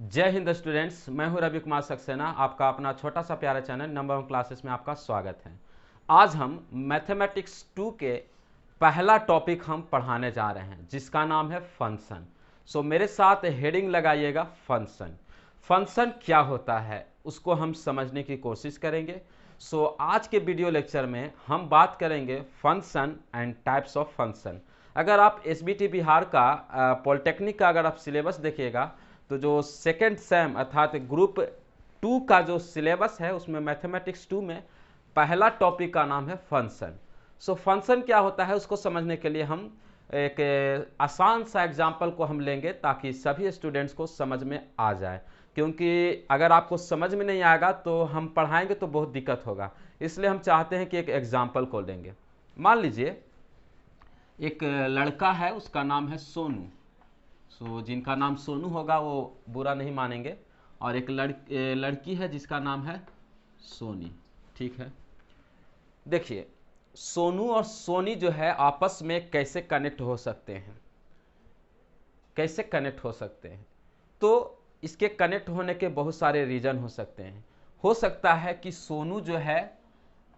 जय हिंद स्टूडेंट्स, मैं हूं रवि कुमार सक्सेना। आपका अपना छोटा सा प्यारा चैनल नंबर 1 क्लासेस में आपका स्वागत है। आज हम मैथमेटिक्स 2 के पहला टॉपिक हम पढ़ाने जा रहे हैं जिसका नाम है फंक्शन। सो मेरे साथ हेडिंग लगाइएगा फंक्शन। फंक्शन क्या होता है उसको हम समझने की कोशिश करेंगे। सो आज के वीडियो लेक्चर में हम बात करेंगे function and types of function. अगर आप एसबीटी बिहार का पॉलिटेक्निक का अगर आप सिलेबस देखिएगा तो जो सेकेंड सेम अर्थात ग्रुप 2 का जो सिलेबस है उसमें मैथमेटिक्स 2 में पहला टॉपिक का नाम है फंक्शन। सो फंक्शन क्या होता है उसको समझने के लिए हम एक आसान सा एग्जाम्पल को हम लेंगे ताकि सभी स्टूडेंट्स को समझ में आ जाए, क्योंकि अगर आपको समझ में नहीं आएगा तो हम पढ़ाएंगे तो बहुत दिक्कत होगा। इसलिए हम चाहते हैं कि एक एग्जाम्पल को लेंगे। मान लीजिए एक लड़का है, उसका नाम है सोनू। जिनका नाम सोनू होगा वो बुरा नहीं मानेंगे। और एक लड़की है जिसका नाम है सोनी। ठीक है, देखिए सोनू और सोनी जो है आपस में कैसे कनेक्ट हो सकते हैं, कैसे कनेक्ट हो सकते हैं। तो इसके कनेक्ट होने के बहुत सारे रीजन हो सकते हैं। हो सकता है कि सोनू जो है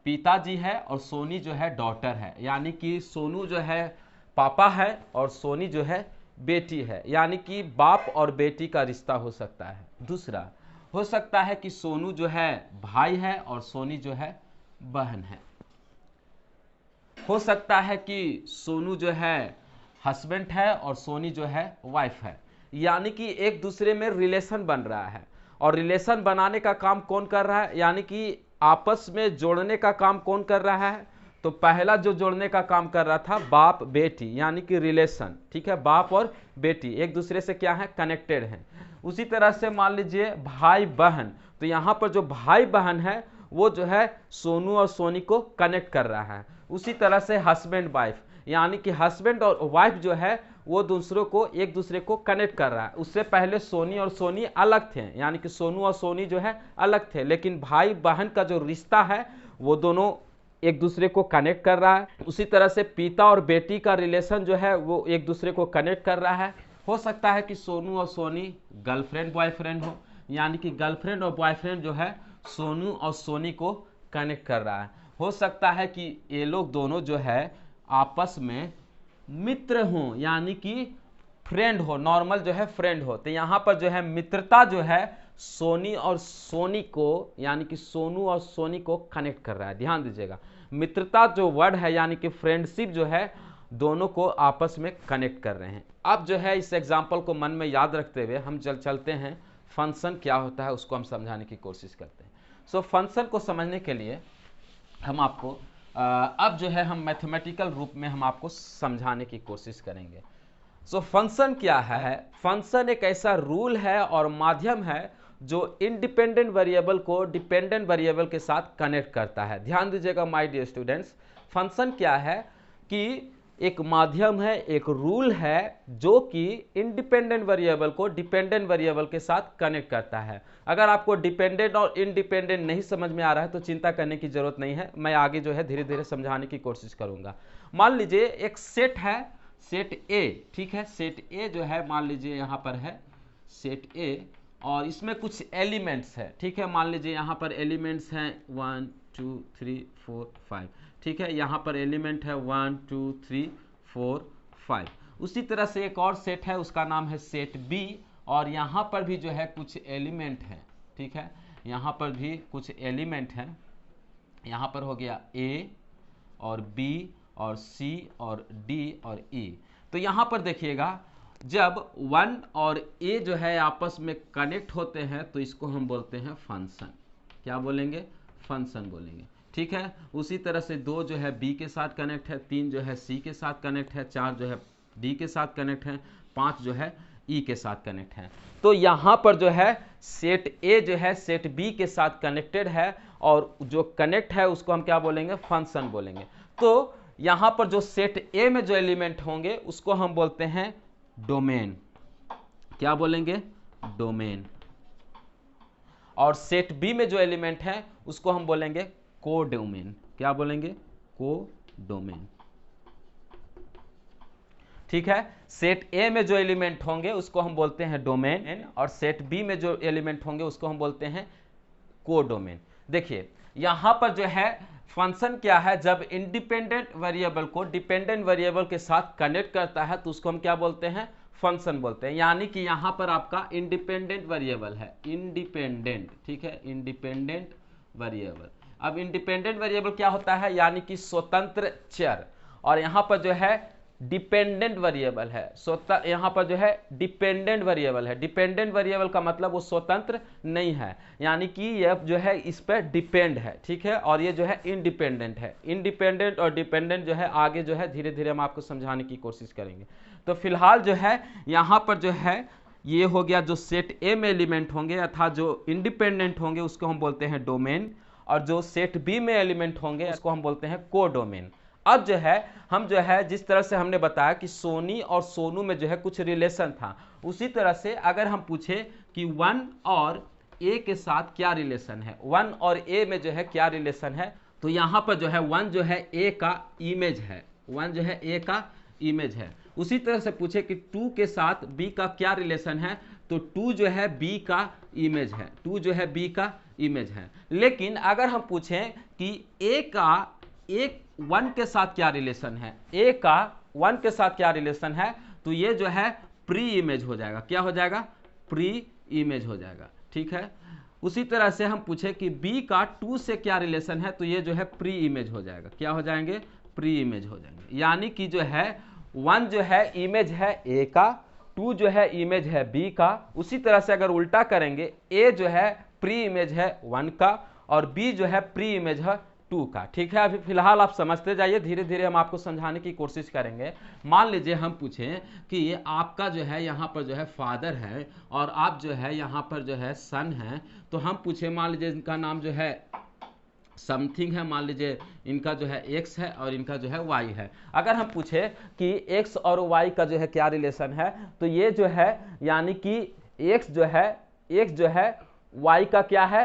पिताजी है और सोनी जो है डॉटर है, यानी कि सोनू जो है पापा है और सोनी जो है बेटी है, यानी कि बाप और बेटी का रिश्ता हो सकता है। दूसरा हो सकता है कि सोनू जो है भाई है और सोनी जो है बहन है। हो सकता है कि सोनू जो है हस्बैंड है और सोनी जो है वाइफ है, यानी कि एक दूसरे में रिलेशन बन रहा है। और रिलेशन बनाने का काम कौन कर रहा है, यानी कि आपस में जोड़ने का काम कौन कर रहा है। तो पहला जो जोड़ने का काम कर रहा था बाप बेटी, यानी कि रिलेशन। ठीक है, बाप और बेटी एक दूसरे से क्या है, कनेक्टेड हैं। उसी तरह से मान लीजिए भाई बहन, तो यहाँ पर जो भाई बहन है वो जो है सोनू और सोनी को कनेक्ट कर रहा है। उसी तरह से हस्बैंड वाइफ, यानी कि हस्बैंड और वाइफ जो है वो दूसरों को एक दूसरे को कनेक्ट कर रहा है। उससे पहले सोनी और सोनी अलग थे, यानी कि सोनू और सोनी जो है अलग थे, लेकिन भाई बहन का जो रिश्ता है वो दोनों एक दूसरे को कनेक्ट कर रहा है। उसी तरह से पिता और बेटी का रिलेशन जो है वो एक दूसरे को कनेक्ट कर रहा है। हो सकता है कि सोनू और सोनी गर्लफ्रेंड बॉयफ्रेंड हो, यानी कि गर्लफ्रेंड और बॉयफ्रेंड जो है सोनू और सोनी को कनेक्ट कर रहा है। हो सकता है कि ये लोग दोनों जो है आपस में मित्र हों, यानी कि फ्रेंड हो, नॉर्मल जो है फ्रेंड हो। तो यहाँ पर जो है मित्रता जो है सोनी और सोनी को, यानी कि सोनू और सोनी को कनेक्ट कर रहा है। ध्यान दीजिएगा, मित्रता जो वर्ड है यानी कि फ्रेंडशिप जो है दोनों को आपस में कनेक्ट कर रहे हैं। अब जो है इस एग्जाम्पल को मन में याद रखते हुए हम चलते हैं फंक्शन क्या होता है उसको हम समझाने की कोशिश करते हैं। सो फंक्शन को समझने के लिए हम आपको अब जो है हम मैथमेटिकल रूप में हम आपको समझाने की कोशिश करेंगे। सो फंक्शन क्या है, फंक्शन एक ऐसा रूल है और माध्यम है जो इंडिपेंडेंट वेरिएबल को डिपेंडेंट वेरिएबल के साथ कनेक्ट करता है। ध्यान दीजिएगा माय डियर स्टूडेंट्स, फंक्शन क्या है कि एक माध्यम है, एक रूल है जो कि इंडिपेंडेंट वेरिएबल को डिपेंडेंट वेरिएबल के साथ कनेक्ट करता है। अगर आपको डिपेंडेंट और इंडिपेंडेंट नहीं समझ में आ रहा है तो चिंता करने की जरूरत नहीं है, मैं आगे जो है धीरे धीरे समझाने की कोशिश करूंगा। मान लीजिए एक सेट है, सेट ए। ठीक है, सेट ए जो है मान लीजिए यहाँ पर है सेट ए और इसमें कुछ एलिमेंट्स है। ठीक है, मान लीजिए यहाँ पर एलिमेंट्स हैं 1 2 3 4 5। ठीक है, यहाँ पर एलिमेंट है 1 2 3 4 5। उसी तरह से एक और सेट है उसका नाम है सेट बी और यहाँ पर भी जो है कुछ एलिमेंट है। ठीक है, यहाँ पर भी कुछ एलिमेंट है। यहाँ पर हो गया ए और बी और सी और डी और ई। तो यहाँ पर देखिएगा जब 1 और ए जो है आपस में कनेक्ट होते हैं तो इसको हम बोलते हैं फंक्शन। क्या बोलेंगे, फंक्शन बोलेंगे। ठीक है, उसी तरह से 2 जो है बी के साथ कनेक्ट है, 3 जो है सी के साथ कनेक्ट है, 4 जो है डी के साथ कनेक्ट है, 5 जो है ई के साथ कनेक्ट है। तो यहाँ पर जो है सेट ए जो है सेट बी के साथ कनेक्टेड है और जो कनेक्ट है उसको हम क्या बोलेंगे, फंक्शन बोलेंगे। तो यहाँ पर जो सेट ए में जो एलिमेंट होंगे उसको हम बोलते हैं डोमेन। क्या बोलेंगे, डोमेन। और सेट बी में जो एलिमेंट है उसको हम बोलेंगे कोडोमेन। क्या बोलेंगे, कोडोमेन। ठीक है। सेट ए में जो एलिमेंट होंगे उसको हम बोलते हैं डोमेन, और सेट बी में जो एलिमेंट होंगे उसको हम बोलते हैं कोडोमेन। देखिए यहां पर जो है फंक्शन क्या है, जब इंडिपेंडेंट वेरिएबल को डिपेंडेंट वेरिएबल के साथ कनेक्ट करता है तो उसको हम क्या बोलते हैं, फंक्शन बोलते हैं। यानी कि यहां पर आपका इंडिपेंडेंट वेरिएबल है, इंडिपेंडेंट, ठीक है, इंडिपेंडेंट वेरिएबल। अब इंडिपेंडेंट वेरिएबल क्या होता है, यानी कि स्वतंत्र चर, और यहां पर जो है डिपेंडेंट वेरिएबल है, यहां पर जो है डिपेंडेंट वेरिएबल है। डिपेंडेंट वेरिएबल का मतलब वो स्वतंत्र नहीं है, यानी कि यह जो है इस पर डिपेंड है, ठीक है, और ये जो है इंडिपेंडेंट है। इंडिपेंडेंट और डिपेंडेंट जो है आगे जो है धीरे धीरे हम आपको समझाने की कोशिश करेंगे। तो फिलहाल जो है यहां पर जो है ये हो गया, जो सेट ए में एलिमेंट होंगे अर्थात जो इंडिपेंडेंट होंगे उसको हम बोलते हैं डोमेन, और जो सेट बी में एलिमेंट होंगे उसको हम बोलते हैं कोडोमेन। अब जो है हम जो है जिस तरह से हमने बताया कि सोनी और सोनू में जो है कुछ रिलेशन था, उसी तरह से अगर हम पूछे कि 1 और ए के साथ क्या रिलेशन है, 1 और ए में जो है क्या रिलेशन है, तो यहां पर जो है 1 जो है ए का इमेज है, 1 जो है ए का इमेज है। उसी तरह से पूछे कि 2 के साथ बी का क्या रिलेशन है, तो 2 जो है बी का इमेज है, 2 जो है बी का इमेज है। लेकिन अगर हम पूछें कि ए का 1 के साथ क्या रिलेशन है, ए का 1 के साथ क्या रिलेशन है, तो ये जो है प्री इमेज हो जाएगा। क्या हो जाएगा, प्री इमेज हो जाएगा, ठीक है। उसी तरह से हम पूछे कि बी का 2 से क्या रिलेशन है, तो ये जो है प्री इमेज हो जाएगा। क्या हो जाएंगे, प्री इमेज हो जाएंगे। यानी कि जो है 1 जो है इमेज है ए का, 2 जो है इमेज है बी का। उसी तरह से अगर उल्टा करेंगे, ए जो है प्री इमेज है 1 का और बी जो है प्री इमेज है 2 का, ठीक है। अभी फिलहाल आप समझते जाइए, धीरे धीरे हम आपको समझाने की कोशिश करेंगे। मान लीजिए हम पूछें कि ये आपका जो है यहाँ पर जो है फादर है और आप जो है यहाँ पर जो है सन है, तो हम पूछे मान लीजिए इनका नाम जो है समथिंग है, मान लीजिए इनका जो है x है और इनका जो है y है। अगर हम पूछे कि x और y का जो है क्या रिलेशन है, तो ये जो है यानी कि x जो है y का क्या है,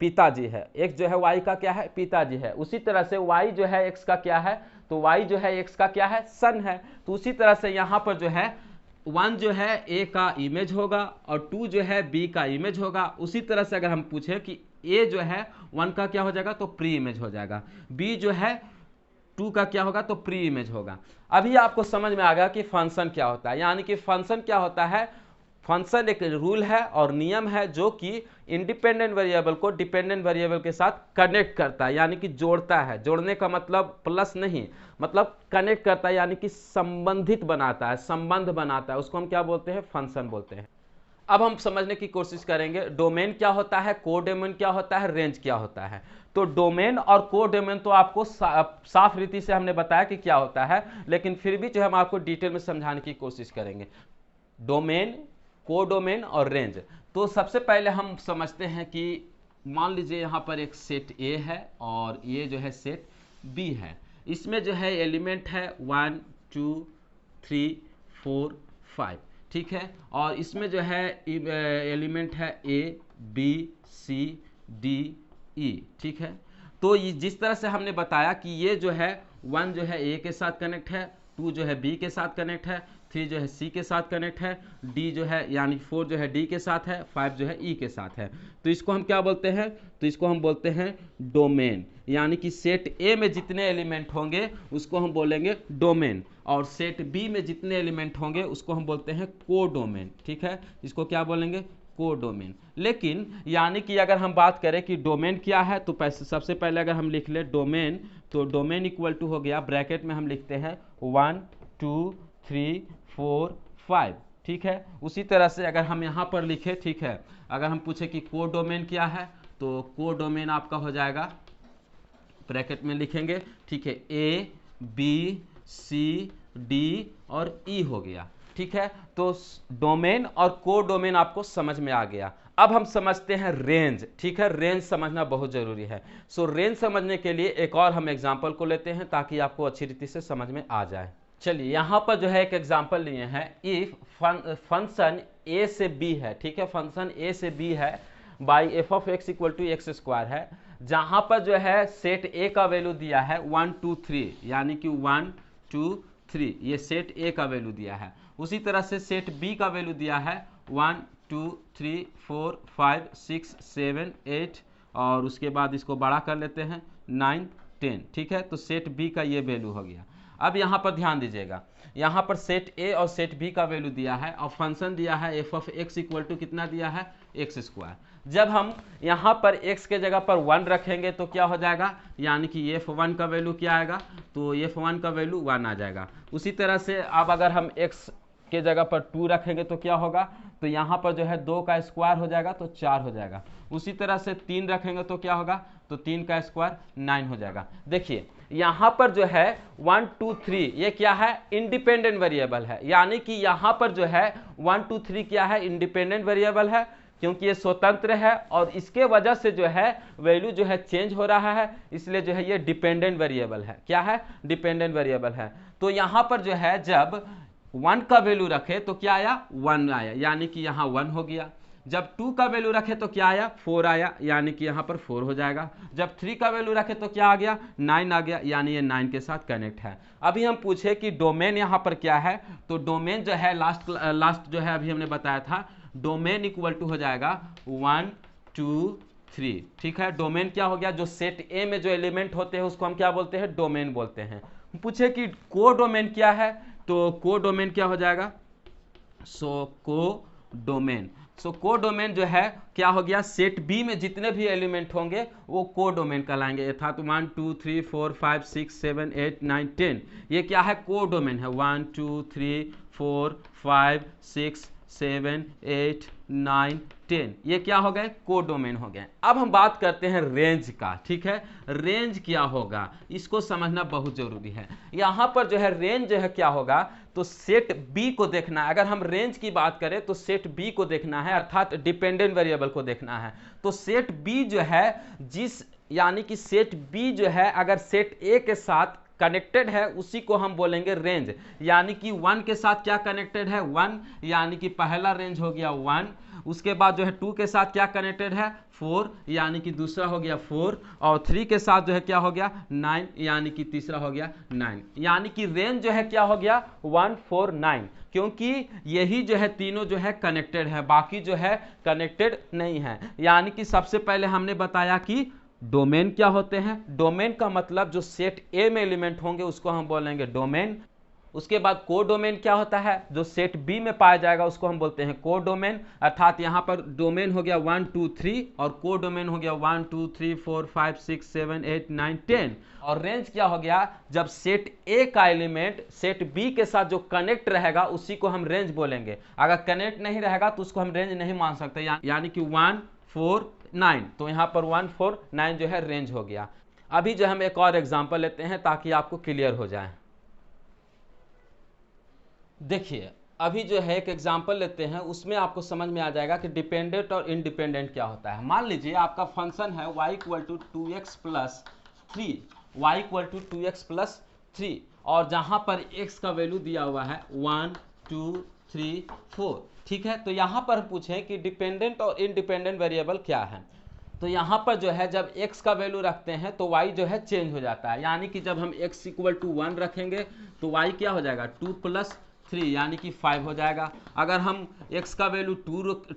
पिताजी है। x जो है y का क्या है, पिताजी है। उसी तरह से y जो है x का क्या है, तो y जो है x का क्या है, सन है। तो उसी तरह से यहाँ पर जो है 1 जो है a का इमेज होगा और 2 जो है b का इमेज होगा। उसी तरह से अगर हम पूछे कि a जो है 1 का क्या हो जाएगा, तो प्री इमेज हो जाएगा। b जो है 2 का क्या होगा, तो प्री इमेज होगा। अभी आपको समझ में आ गया कि फंक्शन क्या होता है। यानी कि फंक्शन क्या होता है, फंक्शन एक रूल है और नियम है जो कि इंडिपेंडेंट वेरिएबल को डिपेंडेंट वेरिएबल के साथ कनेक्ट करता है, यानी कि जोड़ता है। जोड़ने का मतलब प्लस नहीं, मतलब कनेक्ट करता है, यानी कि संबंधित बनाता है, संबंध बनाता है। उसको हम क्या बोलते हैं, फंक्शन बोलते हैं। अब हम समझने की कोशिश करेंगे डोमेन क्या होता है, कोडोमेन क्या होता है, रेंज क्या होता है। तो डोमेन और कोडोमेन तो आपको साफ रीति से हमने बताया कि क्या होता है, लेकिन फिर भी जो हम आपको डिटेल में समझाने की कोशिश करेंगे। डोमेन, कोडोमेन और रेंज। तो सबसे पहले हम समझते हैं कि मान लीजिए यहाँ पर एक सेट ए है और ये जो है सेट बी है। इसमें जो है एलिमेंट है 1 2 3 4 5, ठीक है। और इसमें जो है एलिमेंट है A B C D E, ठीक है। तो जिस तरह से हमने बताया कि ये जो है 1 जो है ए के साथ कनेक्ट है, 2 जो है बी के साथ कनेक्ट है, 3 जो है सी के साथ कनेक्ट है, डी जो है यानी 4 जो है डी के साथ है, 5 जो है ई के साथ है। तो इसको हम क्या बोलते हैं, तो इसको हम बोलते हैं डोमेन। यानी कि सेट ए में जितने एलिमेंट होंगे उसको हम बोलेंगे डोमेन, और सेट बी में जितने एलिमेंट होंगे उसको हम बोलते हैं कोडोमेन, ठीक है। इसको क्या बोलेंगे, कोडोमेन। लेकिन यानी कि अगर हम बात करें कि डोमेन क्या है, तो सबसे पहले अगर हम लिख ले डोमेन, तो डोमेन इक्वल टू हो गया, ब्रैकेट में हम लिखते हैं 1 2 3 4 5, ठीक है। उसी तरह से अगर हम यहाँ पर लिखे, ठीक है, अगर हम पूछे कि कोडोमेन क्या है, तो कोडोमेन आपका हो जाएगा, ब्रैकेट में लिखेंगे, ठीक है, ए बी सी डी और ई हो गया, ठीक है। तो डोमेन और कोडोमेन आपको समझ में आ गया। अब हम समझते हैं रेंज, ठीक है। रेंज समझना बहुत जरूरी है। सो रेंज समझने के लिए एक और हम एग्जांपल को लेते हैं ताकि आपको अच्छी रीति से समझ में आ जाए। चलिए यहाँ पर जो है एक एग्जांपल लिए हैं। इफ फंक्शन ए से बी है, ठीक है, फंक्शन ए से बी है by f of x equal to x square है, जहां पर जो है सेट ए का वैल्यू दिया है 1 2 3, यानी कि 1 2 3, ये सेट ए का वैल्यू दिया है। उसी तरह से सेट बी का वैल्यू दिया है 1 2 3 4 5 6 7 8 और उसके बाद इसको बड़ा कर लेते हैं 9 10। ठीक है, तो सेट बी का ये वैल्यू हो गया। अब यहाँ पर ध्यान दीजिएगा, यहाँ पर सेट ए और सेट बी का वैल्यू दिया है और फंक्शन दिया है f of x equal to कितना दिया है, एक्स स्क्वायर। जब हम यहाँ पर x के जगह पर 1 रखेंगे तो क्या हो जाएगा, यानी कि f1 का वैल्यू क्या आएगा, तो f1 का वैल्यू 1 आ जाएगा। उसी तरह से अब अगर हम x के जगह पर 2 रखेंगे तो क्या होगा, तो यहाँ पर जो है 2 का स्क्वायर हो जाएगा तो 4 हो जाएगा। उसी तरह से 3 रखेंगे तो क्या होगा, तो 3 का स्क्वायर 9 हो जाएगा। देखिए यहाँ पर जो है 1 2 3 ये क्या है, इंडिपेंडेंट वेरिएबल है, यानी कि यहाँ पर जो है 1 2 3 क्या है, इंडिपेंडेंट वेरिएबल है, क्योंकि ये स्वतंत्र है और इसके वजह से जो है वैल्यू जो है चेंज हो रहा है, इसलिए जो है ये डिपेंडेंट वेरिएबल है। क्या है, डिपेंडेंट वेरिएबल है। तो यहाँ पर जो है जब 1 का वैल्यू रखे तो क्या आया, 1 आया, यानी कि यहाँ 1 हो गया। जब 2 का वैल्यू रखे तो क्या आया, 4 आया, यानी कि यहाँ पर 4 हो जाएगा। जब 3 का वैल्यू रखे तो क्या आ गया, 9 आ गया, यानी ये 9 के साथ कनेक्ट है। अभी हम पूछे कि डोमेन यहाँ पर क्या है, तो डोमेन जो है लास्ट जो है अभी हमने बताया था, डोमेन इक्वल टू हो जाएगा 1 2 3। ठीक है, डोमेन क्या हो गया, जो सेट ए में जो एलिमेंट होते हैं उसको हम क्या बोलते हैं, डोमेन बोलते हैं। पूछे कि को डोमेन क्या है, तो को डोमेन क्या हो जाएगा, को डोमेन जो है क्या हो गया, सेट बी में जितने भी एलिमेंट होंगे वो को डोमेन कहलाएंगे, अर्थात 1 2 3 4 5 6 7 8 9 10 ये क्या है, को डोमेन है। 1 2 3 4 5 6 7 8 9 10 ये क्या हो गए, को डोमेन हो गए। अब हम बात करते हैं रेंज का। ठीक है, रेंज क्या होगा इसको समझना बहुत जरूरी है। यहाँ पर जो है रेंज जो है क्या होगा, तो सेट बी को देखना है। अगर हम रेंज की बात करें तो सेट बी को देखना है, अर्थात डिपेंडेंट वेरिएबल को देखना है। तो सेट बी जो है यानी कि सेट बी जो है अगर सेट ए के साथ कनेक्टेड है उसी को हम बोलेंगे रेंज, यानी कि 1 के साथ क्या कनेक्टेड है, 1, यानी कि पहला रेंज हो गया 1। उसके बाद जो है 2 के साथ क्या कनेक्टेड है, 4, यानी कि दूसरा हो गया 4, और 3 के साथ जो है क्या हो गया, 9, यानी कि तीसरा हो गया 9, यानी कि रेंज जो है क्या हो गया 1 4 9, क्योंकि यही जो है तीनों जो है कनेक्टेड है, बाकी जो है कनेक्टेड नहीं है। यानी कि सबसे पहले हमने बताया कि डोमेन क्या होते हैं, डोमेन का मतलब जो सेट ए में एलिमेंट होंगे उसको हम बोलेंगे डोमेन। उसके बाद को डोमेन क्या होता है, जो सेट बी में पाया जाएगा उसको हम बोलते हैं को डोमेन, अर्थात यहाँ पर डोमेन हो गया 1 2 3 और को डोमेन हो गया 1 2 3 4 5 6 7 8 9 10। और रेंज क्या हो गया, जब सेट ए का एलिमेंट सेट बी के साथ जो कनेक्ट रहेगा उसी को हम रेंज बोलेंगे। अगर कनेक्ट नहीं रहेगा तो उसको हम रेंज नहीं मान सकते, यानी कि 1 4 9, तो यहाँ पर 1 4 9 जो है रेंज हो गया। अभी जो हम एक और एग्जांपल लेते हैं ताकि आपको क्लियर हो जाए। देखिए अभी जो है एक एग्जांपल लेते हैं, उसमें आपको समझ में आ जाएगा कि डिपेंडेंट और इंडिपेंडेंट क्या होता है। मान लीजिए आपका फंक्शन है y equal to 2x plus 3, y equal to 2x plus 3, और जहां पर x का वैल्यू दिया हुआ है 1 2 3 4। ठीक है, तो यहाँ पर पूछें कि डिपेंडेंट और इंडिपेंडेंट वेरिएबल क्या है, तो यहाँ पर जो है जब x का वैल्यू रखते हैं तो y जो है चेंज हो जाता है, यानी कि जब हम x इक्वल टू 1 रखेंगे तो y क्या हो जाएगा 2 प्लस 3, यानी कि 5 हो जाएगा। अगर हम x का वैल्यू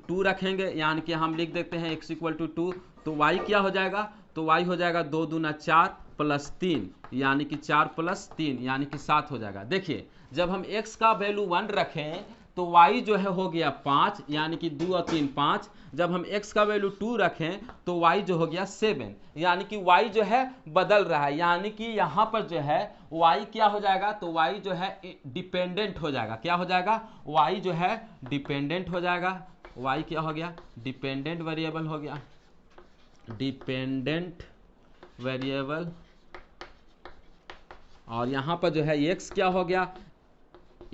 2 रखेंगे, यानी कि हम लिख देते हैं x इक्वल टू 2, तो y क्या हो जाएगा, तो y हो जाएगा 2 दूना 4 प्लस 3, यानी कि 4 प्लस 3 यानी कि 7 हो जाएगा। देखिए जब हम x का वैल्यू 1 रखें तो y जो है हो गया 5, यानी कि 2 और 3 5। जब हम x का वैल्यू 2 रखें तो y जो हो गया 7, यानी कि y जो है बदल रहा है, यानी कि यहाँ पर जो है y क्या हो जाएगा, तो y जो है डिपेंडेंट हो जाएगा। क्या हो जाएगा, y जो है डिपेंडेंट हो जाएगा। y क्या हो गया, डिपेंडेंट वेरिएबल हो गया, डिपेंडेंट वेरिएबल। और यहाँ पर जो है x क्या हो गया,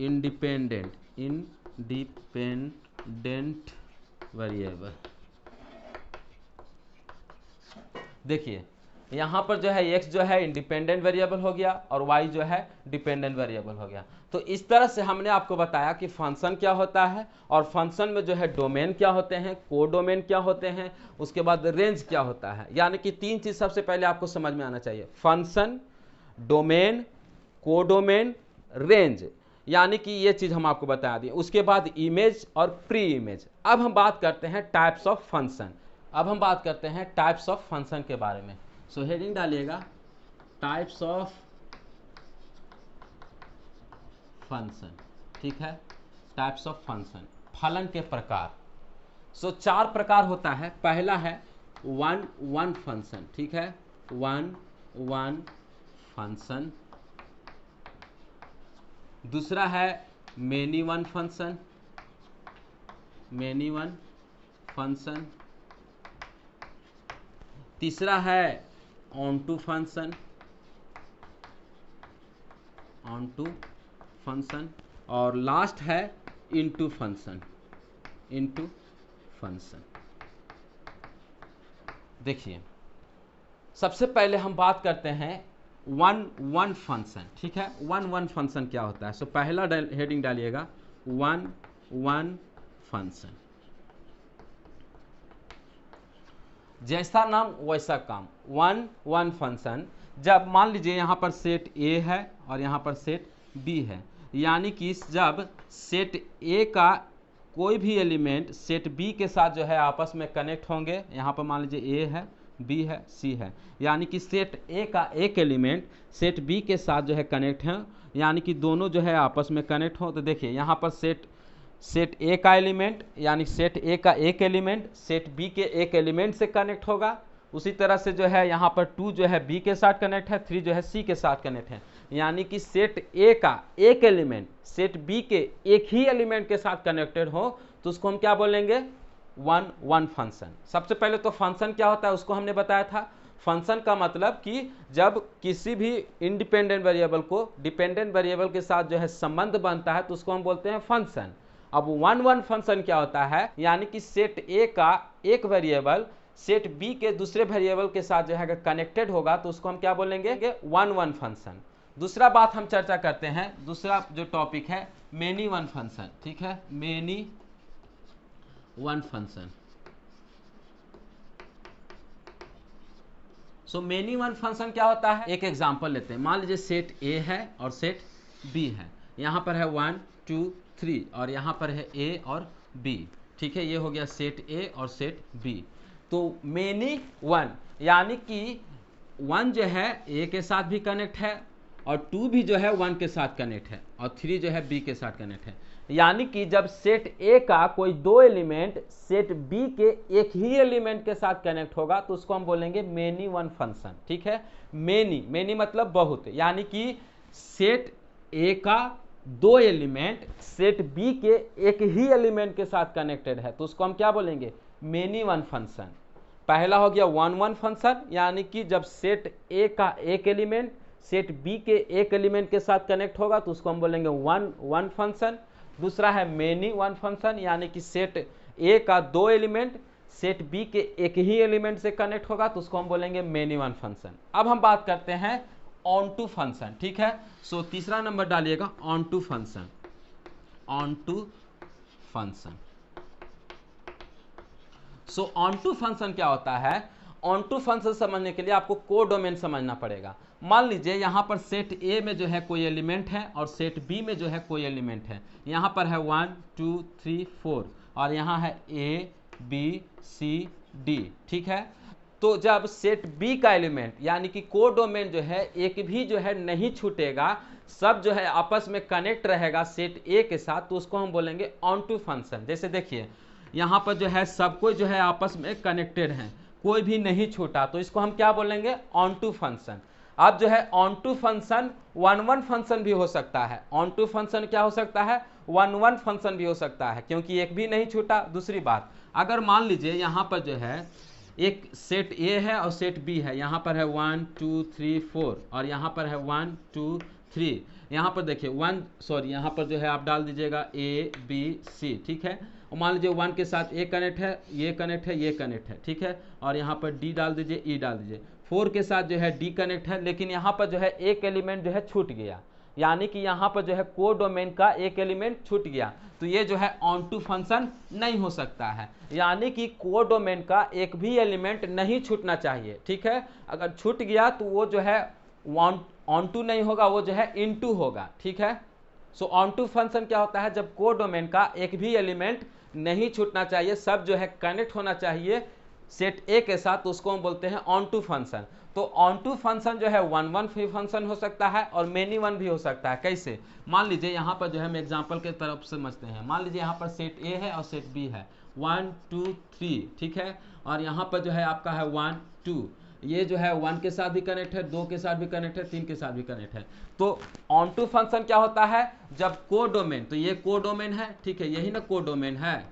इंडिपेंडेंट वेरिएबल। देखिए यहाँ पर जो है x जो है इंडिपेंडेंट वेरिएबल हो गया और y जो है डिपेंडेंट वेरिएबल हो गया। तो इस तरह से हमने आपको बताया कि फंक्शन क्या होता है, और फंक्शन में जो है डोमेन क्या होते हैं, को डोमेन क्या होते हैं, उसके बाद रेंज क्या होता है। यानी कि 3 चीज सबसे पहले आपको समझ में आना चाहिए, फंक्शन, डोमेन, को डोमेन, रेंज, यानी कि ये चीज हम आपको बता दें। उसके बाद इमेज और प्री इमेज। अब हम बात करते हैं टाइप्स ऑफ फंक्शन। अब हम बात करते हैं टाइप्स ऑफ फंक्शन के बारे में। सो हेडिंग डालिएगा टाइप्स ऑफ फंक्शन, ठीक है, टाइप्स ऑफ फंक्शन, फलन के प्रकार। सो 4 प्रकार होता है। पहला है वन वन फंक्शन, ठीक है, वन वन फंक्शन। दूसरा है many one function, many one function. तीसरा है onto function, onto function. और लास्ट है इनटू फंक्शन, इनटू फंक्शन। देखिए सबसे पहले हम बात करते हैं वन वन फंक्शन, ठीक है। वन वन फंक्शन क्या होता है? सो पहला हेडिंग डालिएगा वन वन फंक्शन। जैसा नाम वैसा काम। वन वन फंक्शन, जब मान लीजिए यहाँ पर सेट ए है और यहाँ पर सेट बी है, यानी कि जब सेट ए का कोई भी एलिमेंट सेट बी के साथ जो है आपस में कनेक्ट होंगे, यहाँ पर मान लीजिए ए है, बी है, सी है, यानी कि सेट ए का एक एलिमेंट सेट बी के साथ जो है कनेक्ट है, यानी कि दोनों जो है आपस में कनेक्ट हो। तो देखिए यहाँ पर सेट ए का एलिमेंट, यानी सेट ए का एक एलिमेंट सेट बी के एक एलिमेंट से कनेक्ट होगा। उसी तरह से जो है यहाँ पर 2 जो है बी के साथ कनेक्ट है, 3 जो है सी के साथ कनेक्ट है, यानी कि सेट ए का एक एलिमेंट सेट बी के एक ही एलिमेंट के साथ कनेक्टेड हो तो उसको हम क्या बोलेंगे? One one function. सबसे पहले तो फंक्शन क्या होता है उसको हमने बताया था। फंक्शन का मतलब कि जब किसी भी इंडिपेंडेंट वेरिएबल को डिपेंडेंट वेरिएबल के साथ जो है संबंध बनता है तो उसको हम बोलते हैं फंक्शन। अब वन वन फंक्शन क्या होता है? यानी कि सेट ए का एक वेरिएबल सेट बी के दूसरे वेरिएबल के साथ जो है अगर कनेक्टेड होगा तो उसको हम क्या बोलेंगे? One one function. दूसरा बात हम चर्चा करते हैं, दूसरा जो टॉपिक है मेनी वन फंक्शन, ठीक है, मेनी वन फंक्शन। सो मेनी वन फंक्शन क्या होता है? एक एग्जांपल लेते हैं। मान लीजिए सेट ए है और सेट बी है, यहाँ पर है 1 2 3 और यहाँ पर है ए और बी, ठीक है, ये हो गया सेट ए और सेट बी। तो मेनी वन, यानी कि 1 जो है ए के साथ भी कनेक्ट है और 2 भी जो है 1 के साथ कनेक्ट है और 3 जो है बी के साथ कनेक्ट है। यानी कि जब सेट ए का कोई 2 एलिमेंट सेट बी के एक ही एलिमेंट के साथ कनेक्ट होगा तो उसको हम बोलेंगे मेनी वन फंक्शन, ठीक है। मेनी मतलब बहुत, यानी कि सेट ए का 2 एलिमेंट सेट बी के एक ही एलिमेंट के साथ कनेक्टेड है तो उसको हम क्या बोलेंगे? Many one function. पहला हो गया वन वन फंक्शन, यानी कि जब सेट ए का एक एलिमेंट सेट बी के एक एलिमेंट के साथ कनेक्ट होगा तो उसको हम बोलेंगे वन वन फंक्शन। दूसरा है मेनी वन फंक्शन, यानी कि सेट ए का 2 एलिमेंट सेट बी के एक ही एलिमेंट से कनेक्ट होगा तो उसको हम बोलेंगे मेनी वन फंक्शन। अब हम बात करते हैं ऑन टू फंक्शन, ठीक है। सो तीसरा नंबर डालिएगा onto function, onto function. So onto function क्या होता है? ऑन टू फंक्शन समझने के लिए आपको कोडोमेन समझना पड़ेगा। मान लीजिए यहाँ पर सेट ए में जो है कोई एलिमेंट है और सेट बी में जो है कोई एलिमेंट है। यहाँ पर है 1 2 3 4 और यहाँ है ए बी सी डी, ठीक है। तो जब सेट बी का एलिमेंट यानी कि कोडोमेन जो है एक भी जो है नहीं छूटेगा, सब जो है आपस में कनेक्ट रहेगा सेट ए के साथ, तो उसको हम बोलेंगे ऑन टू फंक्शन। जैसे देखिए यहाँ पर जो है सब कोई जो है आपस में कनेक्टेड है, कोई भी नहीं छूटा, तो इसको हम क्या बोलेंगे? Onto function. अब जो है onto function one one function भी हो सकता है। ऑन टू फंक्शन क्या हो सकता है? वन वन फंक्शन भी हो सकता है, क्योंकि एक भी नहीं छूटा। दूसरी बात, अगर मान लीजिए यहाँ पर जो है एक सेट ए है और सेट बी है, यहाँ पर है 1 2 3 4 और यहाँ पर है 1 2 3, यहाँ पर देखिए यहाँ पर जो है आप डाल दीजिएगा ए बी सी, ठीक है। और मान लीजिए 1 के साथ ए कनेक्ट है, ये कनेक्ट है, ये कनेक्ट है, ठीक है। और यहाँ पर डी डाल दीजिए, ई डाल दीजिए। 4 के साथ जो है डी कनेक्ट है, लेकिन यहाँ पर जो है एक एलिमेंट जो है छूट गया, यानी कि यहाँ पर जो है कोडोमेन का एक एलिमेंट छूट गया, तो ये जो है ऑन टू फंक्शन नहीं हो सकता है। यानी कि कोडोमेन का एक भी एलिमेंट नहीं छूटना चाहिए, ठीक है। अगर छूट गया तो वो जो है ऑन टू नहीं होगा, वो जो है इनटू होगा, ठीक है। सो ऑन टू फंक्शन क्या होता है, जब कोडोमेन का एक भी एलिमेंट नहीं छूटना चाहिए, सब जो है कनेक्ट होना चाहिए सेट ए के साथ, तो उसको हम बोलते हैं ऑन टू फंक्शन। तो ऑन टू फंक्शन जो है वन वन भी फंक्शन हो सकता है और मेनी वन भी हो सकता है। कैसे, मान लीजिए यहाँ पर जो है हम एग्जांपल के तरफ से समझते हैं। मान लीजिए यहाँ पर सेट ए है और सेट बी है, 1 2 3, ठीक है। और यहाँ पर जो है आपका है 1 2, ये जो है 1 के साथ भी कनेक्ट है, 2 के साथ भी कनेक्ट है, 3 के साथ भी कनेक्ट है। तो ऑन टू फंक्शन क्या होता है, जब कोडोमेन, तो ये कोडोमेन है, ठीक है, यही ना कोडोमेन है,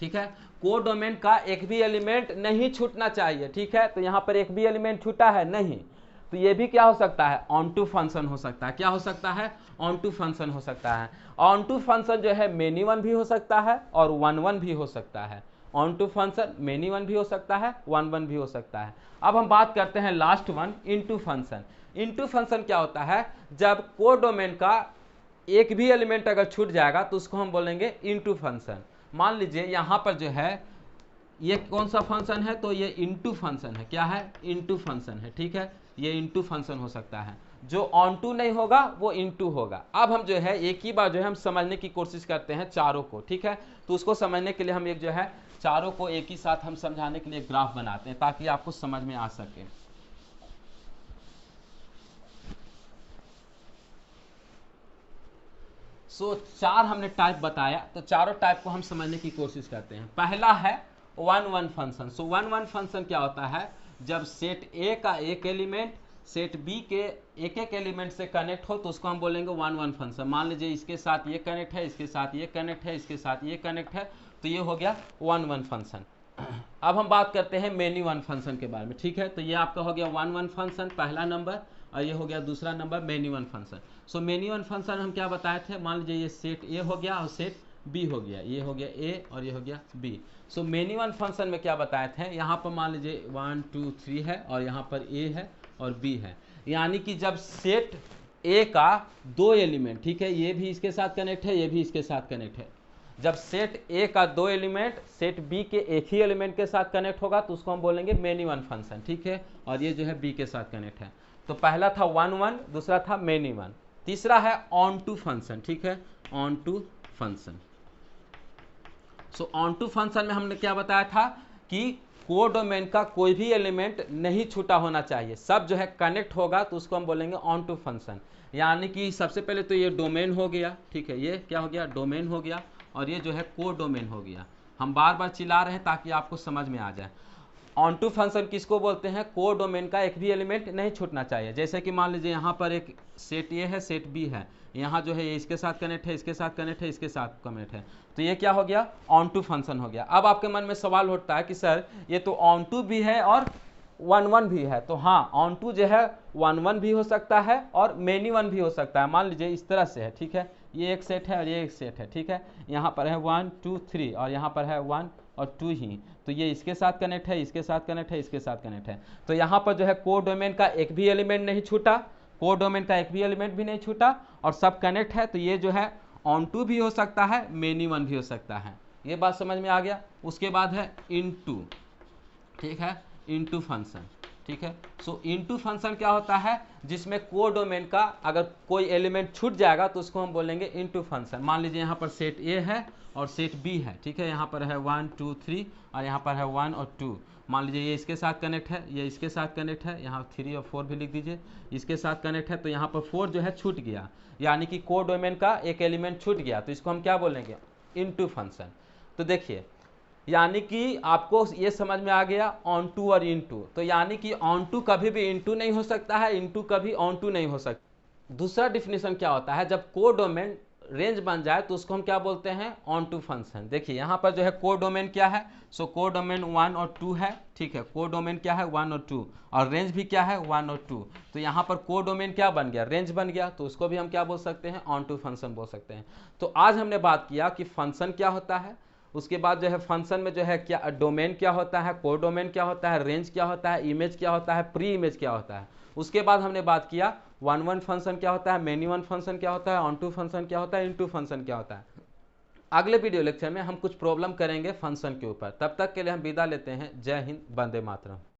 ठीक है। कोडोमेन का एक भी एलिमेंट नहीं छूटना चाहिए, ठीक है। तो यहाँ पर एक भी एलिमेंट छूटा है नहीं, तो ये भी क्या हो सकता है, ऑन टू फंक्शन हो सकता है। क्या हो सकता है, ऑन टू फंक्शन हो सकता है। ऑन टू फंक्शन जो है मेनी वन भी हो सकता है और वन वन भी हो सकता है। Onto function many one भी हो सकता है, वन वन भी हो सकता है। अब हम बात करते हैं last one, into function. Into function क्या होता है, जब कोडोमेन का एक भी एलिमेंट अगर छूट जाएगा तो उसको हम बोलेंगे इनटू फंक्शन। मान लीजिए यहाँ पर जो है ये कौन सा फंक्शन है, तो ये इनटू फंक्शन है। क्या है, इनटू फंक्शन है, ठीक है। ये इनटू फंक्शन हो सकता है। जो ऑन टू नहीं होगा वो इनटू होगा। अब हम जो है एक ही बार जो है हम समझने की कोशिश करते हैं चारों को, ठीक है। तो उसको समझने के लिए हम एक जो है चारों को एक ही साथ हम समझाने के लिए ग्राफ बनाते हैं ताकि आपको समझ में आ सके। सो चार हमने टाइप बताया, तो चारों टाइप को हम समझने की कोशिश करते हैं। पहला है one one function. So one one function क्या होता है, जब सेट ए का एक एलिमेंट सेट बी के एक एक एलिमेंट से कनेक्ट हो तो उसको हम बोलेंगे वन वन फंक्शन। मान लीजिए इसके साथ ये कनेक्ट है, इसके साथ ये कनेक्ट है, इसके साथ ये कनेक्ट है, तो ये हो गया वन वन फंक्शन। अब हम बात करते हैं मेनी वन फंक्शन के बारे में, ठीक है। तो ये आपका हो गया वन वन फंक्शन पहला नंबर, और ये हो गया दूसरा नंबर मेनी वन फंक्शन। सो मेनी वन फंक्शन हम क्या बताए थे, मान लीजिए ये सेट ए हो गया और सेट बी हो गया, ये हो गया ए और ये हो गया B. So many one function में क्या बताए थे, यहाँ पर मान लीजिए 1 2 3 है और यहाँ पर ए है और बी है, यानी कि जब सेट ए का दो एलिमेंट, ठीक है, ये भी इसके साथ कनेक्ट है, ये भी इसके साथ कनेक्ट है, जब सेट ए का दो एलिमेंट सेट बी के एक ही एलिमेंट के साथ कनेक्ट होगा तो उसको हम बोलेंगे मेनी वन फंक्शन, ठीक है। और ये जो है बी के साथ कनेक्ट है। तो पहला था वन वन, दूसरा था मेनी वन, तीसरा है ऑन टू फंक्शन, ठीक है, onto function. So onto function में हमने क्या बताया था कि कोडोमेन का कोई भी एलिमेंट नहीं छूटा होना चाहिए, सब जो है कनेक्ट होगा तो उसको हम बोलेंगे ऑन टू फंक्शन। यानी कि सबसे पहले तो ये डोमेन हो गया, ठीक है, ये क्या हो गया, डोमेन हो गया, और ये जो है कोडोमेन हो गया। हम बार बार चिल्ला रहे हैं ताकि आपको समझ में आ जाए। ऑन टू फंक्शन किसको बोलते हैं, कोडोमेन का एक भी एलिमेंट नहीं छूटना चाहिए। जैसे कि मान लीजिए यहाँ पर एक सेट ए है, सेट बी है, यहाँ जो है ये इसके साथ कनेक्ट है, इसके साथ कनेक्ट है, इसके साथ कनेक्ट है, तो ये क्या हो गया, ऑन टू फंक्शन हो गया। अब आपके मन में सवाल उठता है कि सर ये तो ऑन टू भी है और वन वन भी है। तो हाँ, ऑन टू जो है वन वन भी हो सकता है और मेनी वन भी हो सकता है। मान लीजिए इस तरह से है, ठीक है, ये एक सेट है और ये एक सेट है, ठीक है, यहाँ पर है 1 2 3 और यहाँ पर है 1 और 2 ही, तो ये इसके साथ कनेक्ट है, इसके साथ कनेक्ट है, इसके साथ कनेक्ट है। तो यहाँ पर जो है कोडोमेन का एक भी एलिमेंट नहीं छूटा, कोडोमेन का एक भी एलिमेंट भी नहीं छूटा और सब कनेक्ट है, तो ये जो है ऑन टू भी हो सकता है, मेनी वन भी हो सकता है। ये बात समझ में आ गया। उसके बाद है इनटू, ठीक है, इनटू फंक्शन, ठीक है। सो इनटू फंक्शन क्या होता है, जिसमें कोडोमेन का अगर कोई एलिमेंट छूट जाएगा तो उसको हम बोलेंगे इनटू फंक्शन। मान लीजिए यहाँ पर सेट ए है और सेट बी है, ठीक है, यहाँ पर है 1 2 3 और यहाँ पर है 1 और 2। मान लीजिए ये इसके साथ कनेक्ट है, ये इसके साथ कनेक्ट है, यहाँ 3 और 4 भी लिख दीजिए, इसके साथ कनेक्ट है, तो यहाँ पर 4 जो है छूट गया, यानी कि कोडोमेन का एक एलिमेंट छूट गया, तो इसको हम क्या बोलेंगे, इनटू फंक्शन। तो देखिए, यानी कि आपको ये समझ में आ गया ऑन टू और इन टू। तो यानी कि ऑन टू कभी भी इन टू नहीं हो सकता है, इन टू कभी ऑन टू नहीं हो सकता। दूसरा डिफिनेशन क्या होता है, जब कोडोमेन रेंज बन जाए तो उसको हम क्या बोलते हैं, ऑन टू फंक्शन। देखिए यहाँ पर जो है कोडोमेन क्या है, सो कोडोमेन 1 और 2 है, ठीक है, कोडोमेन क्या है 1 और 2 और रेंज भी क्या है 1 और 2। तो यहाँ पर कोडोमेन क्या बन गया, रेंज बन गया, तो उसको भी हम क्या बोल सकते हैं, ऑन टू फंक्शन बोल सकते हैं। तो आज हमने बात किया कि फंक्शन क्या होता है, उसके बाद जो है फंक्शन में जो है क्या डोमेन क्या होता है, कोडोमेन क्या होता है, रेंज क्या होता है, इमेज क्या होता है, प्री इमेज क्या होता है। उसके बाद हमने बात किया वन वन फंक्शन क्या होता है, मेनी वन फंक्शन क्या होता है, ऑन टू फंक्शन क्या होता है, इन टू फंक्शन क्या होता है। अगले वीडियो लेक्चर में हम कुछ प्रॉब्लम करेंगे फंक्शन के ऊपर। तब तक के लिए हम विदा लेते हैं। जय हिंद, वंदे मातरम।